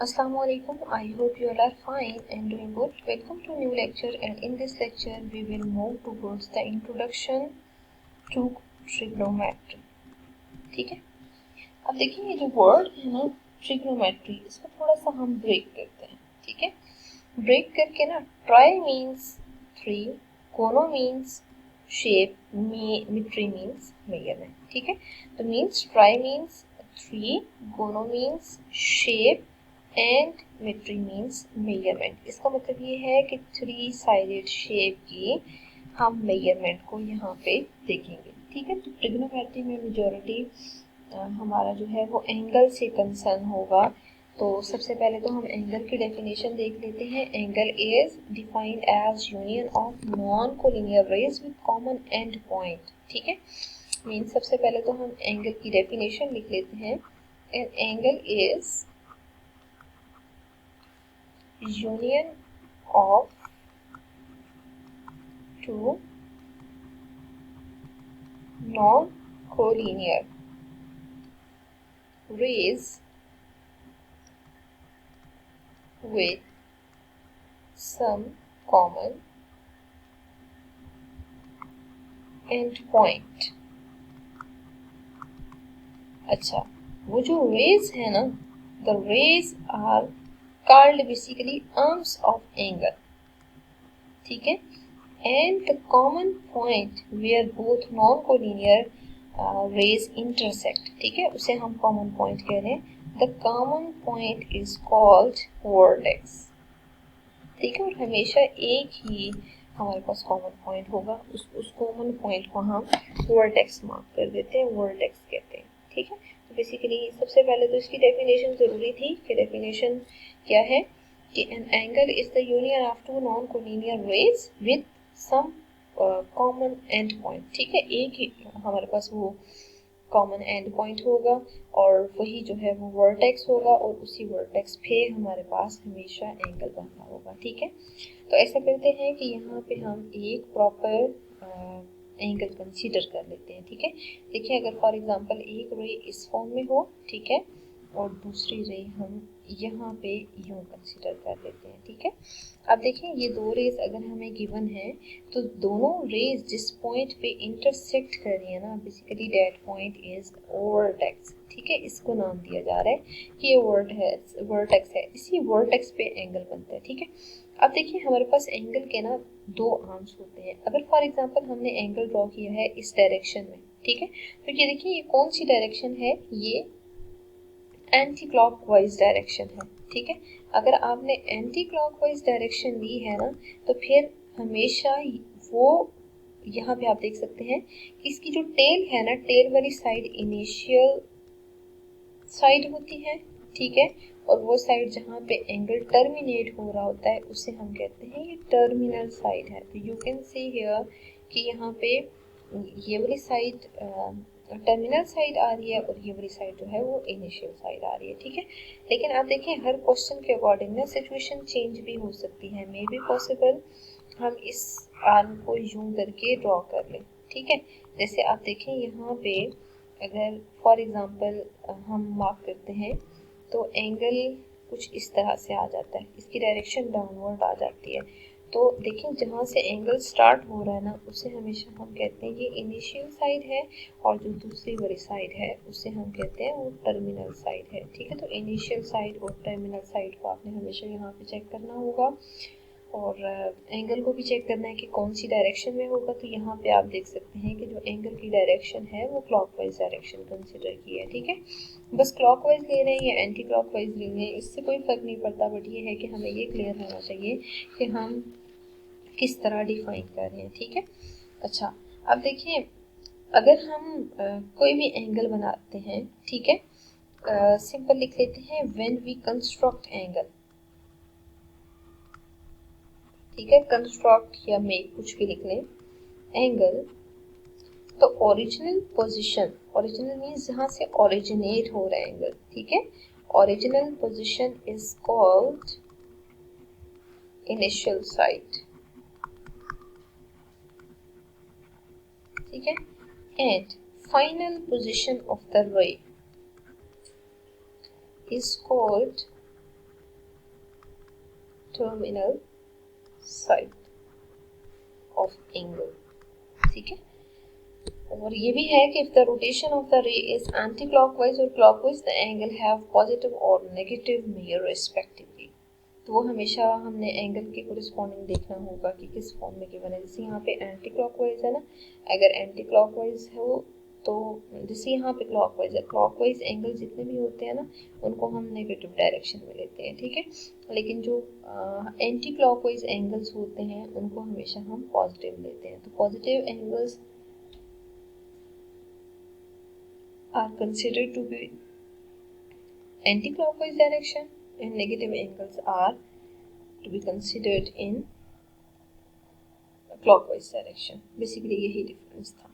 Assalamualaikum. I hope you all are fine and doing good. Welcome to a new lecture, and in this lecture we will move towards the introduction to trigonometry. ठीक है, अब देखिए ये जो word है ना trigonometry, इसको थोड़ा सा हम ब्रेक करते हैं. ठीक है, ब्रेक करके ना try means 3, gono means shape, metry means measurement. ठीक है, तो means tri means 3, gono means shape and metry means measurement. इसका मतलब ये है कि 3 साइडेड शेप की हम मेजरमेंट को यहाँ पे देखेंगे. ठीक है, तो ट्रिग्नोमेट्री में मेजॉरिटी हमारा जो है वो एंगल से कंसर्न होगा. तो सबसे पहले तो हम एंगल की डेफिनेशन देख लेते हैं. Angle is defined as union of non collinear rays with common end point. ठीक है, मीन सबसे पहले तो हम एंगल की डेफिनेशन लिख लेते हैं. Angle is union of two non-collinear rays with some common endpoint. अच्छा, वो जो रेज है ना, the rays are called basically arms of angle. ठीक है, and the common point where both non-collinear rays intersect. ठीक है, उसे हम common point कह रहे हैं. The common point is called vertex. ठीक है, और हमेशा एक ही हमारे पास कॉमन पॉइंट होगा. उस कॉमन पॉइंट को हम वर्टेक्स मार्क कर देते हैं, वर्टेक्स कहते हैं. ठीक है, तो बेसिकली सबसे पहले तो इसकी डेफिनेशन जरूरी थी कि डेफिनेशन क्या है कि an angle is the union of two non collinear rays with some common end point. ठीक है, एक ही हमारे पास वो कॉमन एंड पॉइंट होगा और वही जो है वो वर्टेक्स होगा और उसी वर्टेक्स पे हमारे पास हमेशा एंगल बनता होगा. ठीक है, तो ऐसा करते हैं कि यहाँ पे हम एक प्रॉपर एंगल कंसीडर कर लेते हैं. ठीक है, देखिए अगर फॉर एग्जांपल एक रे इस फॉर्म में हो, ठीक है, और दूसरी रे हम यहाँ पे यूं कंसीडर कर लेते हैं. ठीक है, अब देखिए ये दो रेज अगर हमें गिवन है तो दोनों रेज जिस पॉइंट पे इंटरसेक्ट कर रही है ना, basically that point is vertex. ठीक है, इसको नाम दिया जा रहा है कि ये वर्टेक्स है. इसी वर्टेक्स पे एंगल बनता है. ठीक है, अब देखिए हमारे पास एंगल के ना दो आर्म्स होते हैं. अगर फॉर एग्जांपल हमने एंगल ड्रॉ किया है इस डायरेक्शन में, ठीक है, तो ये देखिए ये कौन सी डायरेक्शन है, ये एंटी क्लॉकवाइज डायरेक्शन है. ठीक है, अगर आपने एंटी क्लॉकवाइज डायरेक्शन ली है ना, तो फिर हमेशा वो यहाँ पे आप देख सकते हैं कि इसकी जो टेल है ना, टेल वाली साइड इनिशियल साइड होती है. ठीक है, और वो साइड जहाँ पे एंगल टर्मिनेट हो रहा होता है उसे हम कहते हैं ये टर्मिनल साइड है. तो यू कैन सी हियर कि यहाँ पे ये वाली साइड टर्मिनल साइड आ रही है और ये वाली साइड जो है वो इनिशियल साइड आ रही है. ठीक है, लेकिन आप देखें हर क्वेश्चन के अकॉर्डिंग ना सिचुएशन चेंज भी हो सकती है. मे बी पॉसिबल हम इस आर्म को यूं करके ड्रॉ कर लें. ठीक है, जैसे आप देखें यहाँ पे अगर फॉर एग्जांपल हम मार्क करते हैं तो एंगल कुछ इस तरह से आ जाता है, इसकी डायरेक्शन डाउनवर्ड आ जाती है. तो देखिए जहाँ से एंगल स्टार्ट हो रहा है ना, उसे हमेशा हम कहते हैं ये इनिशियल साइड है, और जो दूसरी वाली साइड है उसे हम कहते हैं वो टर्मिनल साइड है. ठीक है, तो इनिशियल साइड और टर्मिनल साइड को आपने हमेशा यहाँ पे चेक करना होगा और एंगल को भी चेक करना है कि कौन सी डायरेक्शन में होगा. तो यहाँ पे आप देख सकते हैं कि जो एंगल की डायरेक्शन है वो क्लॉकवाइज डायरेक्शन कंसिडर की है. ठीक है, बस क्लॉकवाइज ले रहे हैं या एंटी क्लॉकवाइज ले रहे हैं इससे कोई फर्क नहीं पड़ता, बट ये है कि हमें ये क्लियर होना चाहिए कि हम किस तरह डिफाइन कर रहे हैं. ठीक है, अच्छा अब देखिए अगर हम कोई भी एंगल बनाते हैं, ठीक है, सिंपल लिख लेते हैं व्हेन वी कंस्ट्रक्ट एंगल. ठीक है, कंस्ट्रक्ट या मेक कुछ भी लिख लें एंगल. तो ओरिजिनल पोजीशन, ओरिजिनल मीन्स जहाँ से ओरिजिनेट हो रहा है एंगल. ठीक है, original position is called initial side. ठीक है, and final position of the ray is called terminal side of angle. ठीक है, और ये भी है कि if the rotation of the ray is anti clockwise और clockwise the angle have positive और नेगेटिव मेजर रिस्पेक्टिवली। तो वो हमेशा हमने एंगल के कोरिस्पॉन्डिंग देखना होगा कि किस फॉर्म में गिवन है। जैसे यहाँ पे एंटी क्लॉकवाइज है ना, अगर एंटी क्लॉकवाइज हो तो जैसे यहाँ पे क्लॉकवाइज है, क्लॉकवाइज एंगल जितने भी होते हैं ना उनको हम नेगेटिव डायरेक्शन में लेते हैं। ठीक है, लेकिन जो एंटी क्लॉकवाइज एंगल्स होते हैं उनको हमेशा हम पॉजिटिव लेते हैं। तो positive angles are considered to be anti-clockwise direction and negative angles are to be considered in clockwise direction. Basically यही difference था।